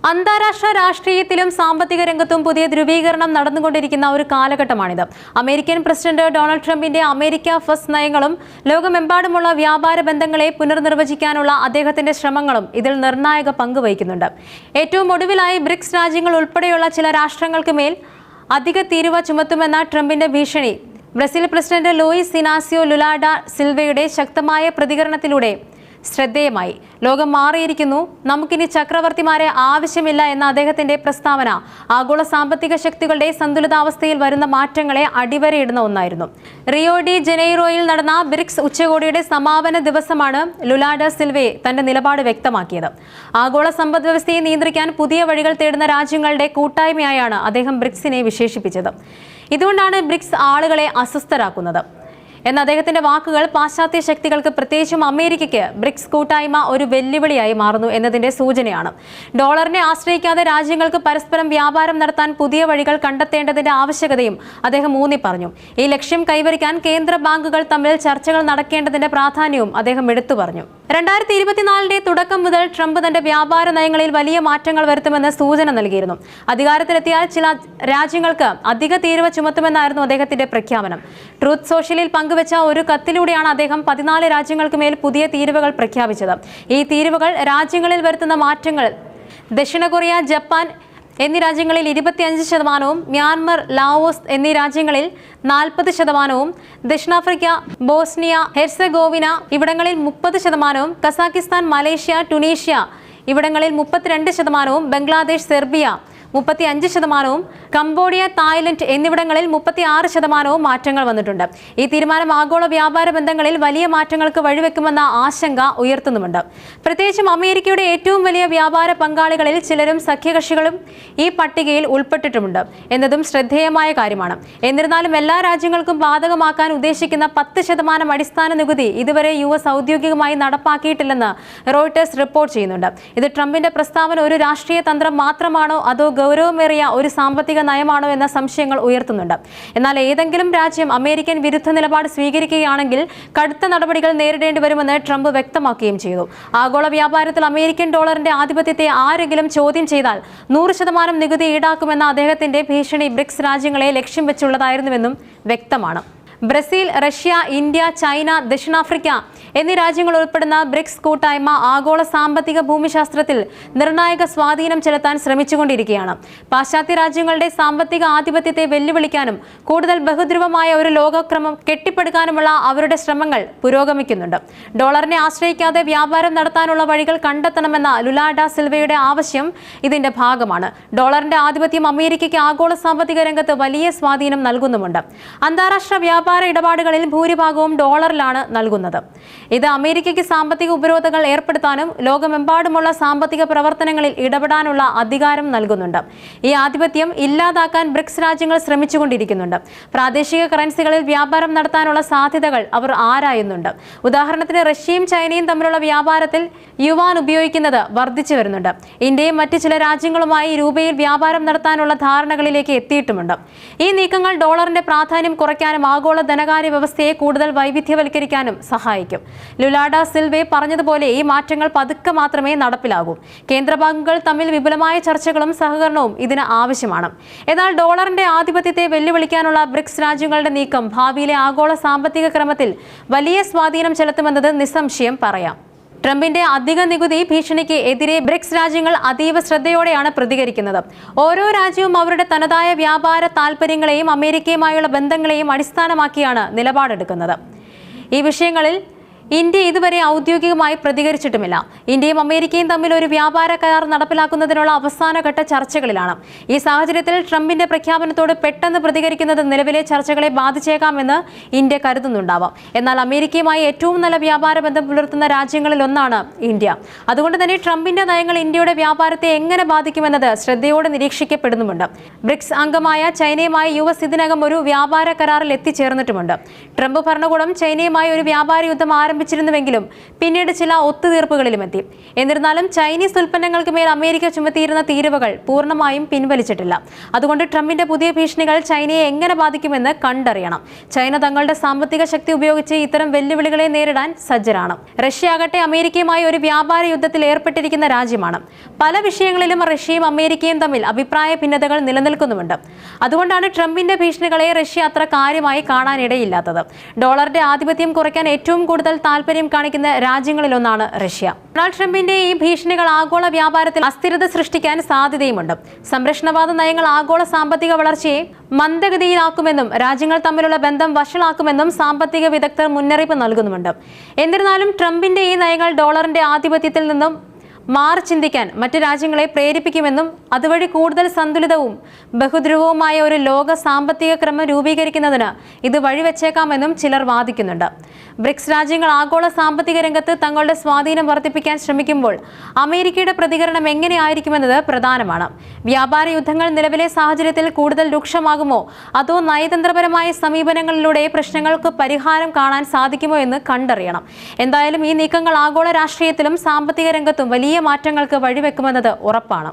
അന്താരാഷ്ട്ര രാഷ്ട്രീയത്തിലും സാമ്പത്തിക രംഗത്തും പുതിയ ധ്രുവീകരണം നടന്നുകൊണ്ടിരിക്കുന്ന ഒരു കാലഘട്ടമാണിത്. അമേരിക്കൻ പ്രസിഡന്റ് ഡൊണാൾഡ് ട്രംപിന്റെ അമേരിക്ക ഫസ്റ്റ് നയങ്ങളും ലോകമെമ്പാടുമുള്ള വ്യാപാര ബന്ധങ്ങളെ പുനർനിർവചിക്കാനുള്ള അദ്ദേഹത്തിന്റെ ശ്രമങ്ങളും ഇതിൽ നിർണായക പങ്ക് വഹിക്കുന്നുണ്ട്. ഏറ്റവും ഒടുവിലായി ബ്രിക്സ് രാജ്യങ്ങൾ ഉൾപ്പെടെയുള്ള ചില രാഷ്ട്രങ്ങൾക്ക് മേൽ അധിക തീരുവ ചുമത്തുമെന്ന ട്രംപിന്റെ ഭീഷണി Brazil president Luiz Inacio Lula da സിൽവയുടെ ശക്തമായ പ്രതികരണത്തിലൂടെ ശ്രദ്ധേയമായി. ലോകം മാറിയിരിക്കുന്നു, നമുക്കിനി ചക്രവർത്തിമാരെ ആവശ്യമില്ല എന്ന അദ്ദേഹത്തിന്റെ പ്രസ്താവന ആഗോള സാമ്പത്തിക ശക്തികളുടെ സന്തുലിതാവസ്ഥയിൽ വരുന്ന മാറ്റങ്ങളെ അടിവരയിടുന്ന ഒന്നായിരുന്നു. റിയോ ഡി ജനീറോയിൽ നടന്ന ബ്രിക്സ് ഉച്ചകോടിയുടെ സമാപന ദിവസമാണ് ലുല ഡ സിൽവെ തന്റെ നിലപാട് വ്യക്തമാക്കിയത്. ആഗോള സമ്പദ് വ്യവസ്ഥയെ നിയന്ത്രിക്കാൻ പുതിയ വഴികൾ തേടുന്ന രാജ്യങ്ങളുടെ കൂട്ടായ്മയായാണ് അദ്ദേഹം ബ്രിക്സിനെ വിശേഷിപ്പിച്ചത്. ഇതുകൊണ്ടാണ് ബ്രിക്സ് ആളുകളെ അസ്വസ്ഥരാക്കുന്നത് എന്ന അദ്ദേഹത്തിന്റെ വാക്കുകൾ പാശ്ചാത്യ ശക്തികൾക്ക്, പ്രത്യേകിച്ചും അമേരിക്കയ്ക്ക് ബ്രിക്സ് കൂട്ടായ്മ ഒരു വെല്ലുവിളിയായി മാറുന്നു എന്നതിന്റെ സൂചനയാണ്. ഡോളറിനെ ആശ്രയിക്കാതെ രാജ്യങ്ങൾക്ക് പരസ്പരം വ്യാപാരം നടത്താൻ പുതിയ വഴികൾ കണ്ടെത്തേണ്ടതിന്റെ ആവശ്യകതയും അദ്ദേഹം ഊന്നി പറഞ്ഞു. ഈ ലക്ഷ്യം കൈവരിക്കാൻ കേന്ദ്ര ബാങ്കുകൾ തമ്മിൽ ചർച്ചകൾ നടക്കേണ്ടതിന്റെ പ്രാധാന്യവും അദ്ദേഹം എടുത്തു പറഞ്ഞു. 2024 തുടക്കം മുതൽ ട്രംപ് തന്റെ വ്യാപാര നയങ്ങളിൽ വലിയ മാറ്റങ്ങൾ വരുത്തുമെന്ന് സൂചന നൽകിയിരുന്നു. അധികാരത്തിലെത്തിയാൽ ചില രാജ്യങ്ങൾക്ക് അധിക തീരുവ ചുമത്തുമെന്നായിരുന്നു അദ്ദേഹത്തിന്റെ പ്രഖ്യാപനം. ട്രൂത്ത് സോഷ്യലിൽ പങ്കുവച്ച ഒരു കത്തിലൂടെയാണ് അദ്ദേഹം 14 രാജ്യങ്ങൾക്ക് മേൽ പുതിയ തീരുവകൾ പ്രഖ്യാപിച്ചത്. ഈ തീരുവകൾ രാജ്യങ്ങളിൽ വരുത്തുന്ന മാറ്റങ്ങൾ ദക്ഷിണ കൊറിയ, ജപ്പാൻ എന്നീ രാജ്യങ്ങളിൽ 25%, മ്യാൻമർ, ലാവോസ് എന്നീ രാജ്യങ്ങളിൽ 40%, ദക്ഷിണാഫ്രിക്ക, ബോസ്നിയ ഹെർസഗോവിന ഇവിടങ്ങളിൽ 30%, കസാക്കിസ്ഥാൻ, മലേഷ്യ, ടുണീഷ്യ ഇവിടങ്ങളിൽ 32%, ബംഗ്ലാദേശ്, സെർബിയ 35%, കംബോഡിയ, തായ്ലൻഡ് എന്നിവിടങ്ങളിൽ 36% മാറ്റങ്ങൾ വന്നിട്ടുണ്ട്. ഈ തീരുമാനം ആഗോള വ്യാപാര ബന്ധങ്ങളിൽ വലിയ മാറ്റങ്ങൾക്ക് വഴിവെക്കുമെന്ന ആശങ്ക ഉയർത്തുന്നുമുണ്ട്. പ്രത്യേകിച്ചും അമേരിക്കയുടെ ഏറ്റവും വലിയ വ്യാപാര പങ്കാളികളിൽ ചിലരും സഖ്യകക്ഷികളും ഈ പട്ടികയിൽ ഉൾപ്പെട്ടിട്ടുമുണ്ട് എന്നതും ശ്രദ്ധേയമായ കാര്യമാണ്. എന്നിരുന്നാലും എല്ലാ രാജ്യങ്ങൾക്കും ബാധകമാക്കാൻ ഉദ്ദേശിക്കുന്ന 10% അടിസ്ഥാന നികുതി ഇതുവരെ US ഔദ്യോഗികമായി നടപ്പാക്കിയിട്ടില്ലെന്ന് റോയിട്ടേഴ്സ് റിപ്പോർട്ട് ചെയ്യുന്നുണ്ട്. ഇത് ട്രംപിന്റെ പ്രസ്താവന ഒരു രാഷ്ട്രീയ തന്ത്രം മാത്രമാണോ അതോ ഗൗരവമേറിയ ഒരു സാമ്പത്തിക നയമാണോ എന്ന സംശയങ്ങൾ ഉയർത്തുന്നുണ്ട്. എന്നാൽ ഏതെങ്കിലും രാജ്യം അമേരിക്കൻ വിരുദ്ധ നിലപാട് സ്വീകരിക്കുകയാണെങ്കിൽ കടുത്ത നടപടികൾ നേരിടേണ്ടി വരുമെന്ന് ട്രംപ് വ്യക്തമാക്കുകയും ചെയ്തു. ആഗോള വ്യാപാരത്തിൽ അമേരിക്കൻ ഡോളറിന്റെ ആധിപത്യത്തെ ആരെങ്കിലും ചോദ്യം ചെയ്താൽ 100% നികുതി ഈടാക്കുമെന്ന അദ്ദേഹത്തിന്റെ ഭീഷണി ബ്രിക്സ് രാജ്യങ്ങളെ ലക്ഷ്യം വെച്ചുള്ളതായിരുന്നുവെന്നും വ്യക്തമാണ്. ബ്രസീൽ, റഷ്യ, ഇന്ത്യ, ചൈന, ദക്ഷിണാഫ്രിക്ക എന്നീ രാജ്യങ്ങൾ ഉൾപ്പെടുന്ന ബ്രിക്സ് കൂട്ടായ്മ ആഗോള സാമ്പത്തിക ഭൂമിശാസ്ത്രത്തിൽ നിർണായക സ്വാധീനം ചെലുത്താൻ ശ്രമിച്ചുകൊണ്ടിരിക്കുകയാണ്. പാശ്ചാത്യ രാജ്യങ്ങളുടെ സാമ്പത്തിക ആധിപത്യത്തെ വെല്ലുവിളിക്കാനും കൂടുതൽ ബഹുധ്രുവമായ ഒരു ലോകക്രമം കെട്ടിപ്പടുക്കാനുമുള്ള അവരുടെ ശ്രമങ്ങൾ പുരോഗമിക്കുന്നുണ്ട്. ഡോളറിനെ ആശ്രയിക്കാതെ വ്യാപാരം നടത്താനുള്ള വഴികൾ കണ്ടെത്തണമെന്ന ലുല ഡ സിൽവയുടെ ആവശ്യം ഇതിന്റെ ഭാഗമാണ്. ഡോളറിന്റെ ആധിപത്യം അമേരിക്കയ്ക്ക് ആഗോള സാമ്പത്തിക രംഗത്ത് വലിയ സ്വാധീനം നൽകുന്നുമുണ്ട്. അന്താരാഷ്ട്ര വ്യാപാര ഇടപാടുകളിൽ ഭൂരിഭാഗവും ഡോളറിലാണ് നൽകുന്നത്. ഇത് അമേരിക്കയ്ക്ക് സാമ്പത്തിക ഉപരോധങ്ങൾ ഏർപ്പെടുത്താനും ലോകമെമ്പാടുമുള്ള സാമ്പത്തിക പ്രവർത്തനങ്ങളിൽ ഇടപെടാനുള്ള അധികാരം നൽകുന്നുണ്ട്. ഈ ആധിപത്യം ഇല്ലാതാക്കാൻ ബ്രിക്സ് രാജ്യങ്ങൾ ശ്രമിച്ചുകൊണ്ടിരിക്കുന്നുണ്ട്. പ്രാദേശിക കറൻസികളിൽ വ്യാപാരം നടത്താനുള്ള സാധ്യതകൾ അവർ ആരായുന്നുണ്ട്. ഉദാഹരണത്തിന് റഷ്യയും ചൈനയും തമ്മിലുള്ള വ്യാപാരത്തിൽ യുവാൻ ഉപയോഗിക്കുന്നത് വർദ്ധിച്ചു വരുന്നുണ്ട്. ഇന്ത്യയും മറ്റ് ചില രാജ്യങ്ങളുമായി രൂപയിൽ വ്യാപാരം നടത്താനുള്ള ധാരണകളിലേക്ക് എത്തിയിട്ടുമുണ്ട്. ഈ നീക്കങ്ങൾ ഡോളറിന്റെ പ്രാധാന്യം കുറയ്ക്കാനും ആഗോള ധനകാര്യ വ്യവസ്ഥയെ കൂടുതൽ വൈവിധ്യവൽക്കരിക്കാനും സഹായിക്കും. ലുല ഡ സിൽവെ പറഞ്ഞതുപോലെ ഈ മാറ്റങ്ങൾ പതുക്കെ മാത്രമേ നടപ്പിലാകൂ. കേന്ദ്ര ബാങ്കുകൾ തമ്മിൽ വിപുലമായ ചർച്ചകളും സഹകരണവും ഇതിന് ആവശ്യമാണ്. എന്നാൽ ഡോളറിന്റെ ആധിപത്യത്തെ വെല്ലുവിളിക്കാനുള്ള ബ്രിക്സ് രാജ്യങ്ങളുടെ നീക്കം ഭാവിയിലെ ആഗോള സാമ്പത്തിക ക്രമത്തിൽ വലിയ സ്വാധീനം ചെലുത്തുമെന്നത് നിസ്സംശയം പറയാം. ട്രംപിന്റെ അധിക നികുതി ഭീഷണിക്ക് എതിരെ ബ്രിക്സ് രാജ്യങ്ങൾ അതീവ ശ്രദ്ധയോടെയാണ് പ്രതികരിക്കുന്നത്. ഓരോ രാജ്യവും അവരുടെ തനതായ വ്യാപാര താൽപര്യങ്ങളെയും അമേരിക്കയുമായുള്ള ബന്ധങ്ങളെയും അടിസ്ഥാനമാക്കിയാണ് നിലപാടെടുക്കുന്നത്. ഈ വിഷയങ്ങളിൽ ഇന്ത്യ ഇതുവരെ ഔദ്യോഗികമായി പ്രതികരിച്ചിട്ടുമില്ല. ഇന്ത്യയും അമേരിക്കയും തമ്മിൽ ഒരു വ്യാപാര കരാർ നടപ്പിലാക്കുന്നതിനുള്ള അവസാനഘട്ട ചർച്ചകളിലാണ്. ഈ സാഹചര്യത്തിൽ ട്രംപിന്റെ പ്രഖ്യാപനത്തോട് പെട്ടെന്ന് പ്രതികരിക്കുന്നത് നിലവിലെ ചർച്ചകളെ ബാധിച്ചേക്കാമെന്ന് ഇന്ത്യ കരുതുന്നുണ്ടാവാം. എന്നാൽ അമേരിക്കയുമായി ഏറ്റവും നല്ല വ്യാപാര ബന്ധം പുലർത്തുന്ന രാജ്യങ്ങളിൽ ഒന്നാണ് ഇന്ത്യ. അതുകൊണ്ട് തന്നെ ട്രംപിന്റെ നയങ്ങൾ ഇന്ത്യയുടെ വ്യാപാരത്തെ എങ്ങനെ ബാധിക്കുമെന്നത് ശ്രദ്ധയോടെ നിരീക്ഷിക്കപ്പെടുന്നുമുണ്ട്. ബ്രിക്സ് അംഗമായ ചൈനയുമായി US ഇതിനകം ഒരു വ്യാപാര കരാറിൽ എത്തിച്ചേർന്നിട്ടുമുണ്ട്. ട്രംപ് ഭരണകൂടം ചൈനയുമായി ഒരു വ്യാപാര യുദ്ധം ആരംഭിച്ചിരുന്നുവെങ്കിലും പിന്നീട് ചില ഒത്തുതീർപ്പുകളിലും എത്തി. എന്നിരുന്നാലും ചൈനീസ് ഉൽപ്പന്നങ്ങൾക്ക് മേൽ അമേരിക്ക ചുമത്തിയിരുന്ന തീരുവകൾ പൂർണ്ണമായും പിൻവലിച്ചിട്ടില്ല. അതുകൊണ്ട് ട്രംപിന്റെ പുതിയ ഭീഷണികൾ ചൈനയെ എങ്ങനെ ബാധിക്കുമെന്ന് കണ്ടറിയണം. ചൈന തങ്ങളുടെ സാമ്പത്തിക ശക്തി ഉപയോഗിച്ച് ഇത്തരം വെല്ലുവിളികളെ നേരിടാൻ സജ്ജരാണ്. റഷ്യ ആകട്ടെ അമേരിക്കയുമായി ഒരു വ്യാപാര യുദ്ധത്തിൽ ഏർപ്പെട്ടിരിക്കുന്ന രാജ്യമാണ്. പല വിഷയങ്ങളിലും റഷ്യയും അമേരിക്കയും തമ്മിൽ അഭിപ്രായ ഭിന്നതകൾ നിലനിൽക്കുന്നുമുണ്ട്. അതുകൊണ്ടാണ് ട്രംപിന്റെ ഭീഷണികളെ റഷ്യ അത്ര കാര്യമായി കാണാനിടയില്ലാത്തത്. ഡോളറിന്റെ ആധിപത്യം കുറയ്ക്കാൻ ഏറ്റവും കൂടുതൽ താൽപര്യം കാണിക്കുന്ന രാജ്യങ്ങളിലൊന്നാണ് റഷ്യ. ഡൊണാൾഡ് ട്രംപിന്റെ ഈ ഭീഷണികൾ ആഗോള വ്യാപാരത്തിൽ അസ്ഥിരത സൃഷ്ടിക്കാൻ സാധ്യതയുമുണ്ട്. സംരക്ഷണവാദ നയങ്ങൾ ആഗോള സാമ്പത്തിക വളർച്ചയെ മന്ദഗതിയിലാക്കുമെന്നും രാജ്യങ്ങൾ തമ്മിലുള്ള ബന്ധം വഷളാക്കുമെന്നും സാമ്പത്തിക വിദഗ്ധർ മുന്നറിയിപ്പ് നൽകുന്നുമുണ്ട്. എന്നിരുന്നാലും ട്രംപിന്റെ ഈ നയങ്ങൾ ഡോളറിന്റെ ആധിപത്യത്തിൽ നിന്നും മാറി ചിന്തിക്കാൻ മറ്റ് രാജ്യങ്ങളെ പ്രേരിപ്പിക്കുമെന്നും അതുവഴി കൂടുതൽ സന്തുലിതവും ബഹുധ്രുവവുമായ ഒരു ലോക സാമ്പത്തിക ക്രമം രൂപീകരിക്കുന്നതിന് ഇത് വഴിവെച്ചേക്കാമെന്നും ചിലർ വാദിക്കുന്നുണ്ട്. ബ്രിക്സ് രാജ്യങ്ങൾ ആഗോള സാമ്പത്തിക രംഗത്ത് തങ്ങളുടെ സ്വാധീനം വർദ്ധിപ്പിക്കാൻ ശ്രമിക്കുമ്പോൾ അമേരിക്കയുടെ പ്രതികരണം എങ്ങനെയായിരിക്കുമെന്നത് പ്രധാനമാണ്. വ്യാപാര യുദ്ധങ്ങൾ നിലവിലെ സാഹചര്യത്തിൽ കൂടുതൽ രൂക്ഷമാകുമോ അതോ നയതന്ത്രപരമായ സമീപനങ്ങളിലൂടെ പ്രശ്നങ്ങൾക്ക് പരിഹാരം കാണാൻ സാധിക്കുമോ എന്ന് കണ്ടറിയണം. എന്തായാലും ഈ നീക്കങ്ങൾ ആഗോള രാഷ്ട്രീയത്തിലും സാമ്പത്തിക രംഗത്തും വലിയ മാറ്റങ്ങൾക്ക് വഴിവെക്കുമെന്നത് ഉറപ്പാണ്.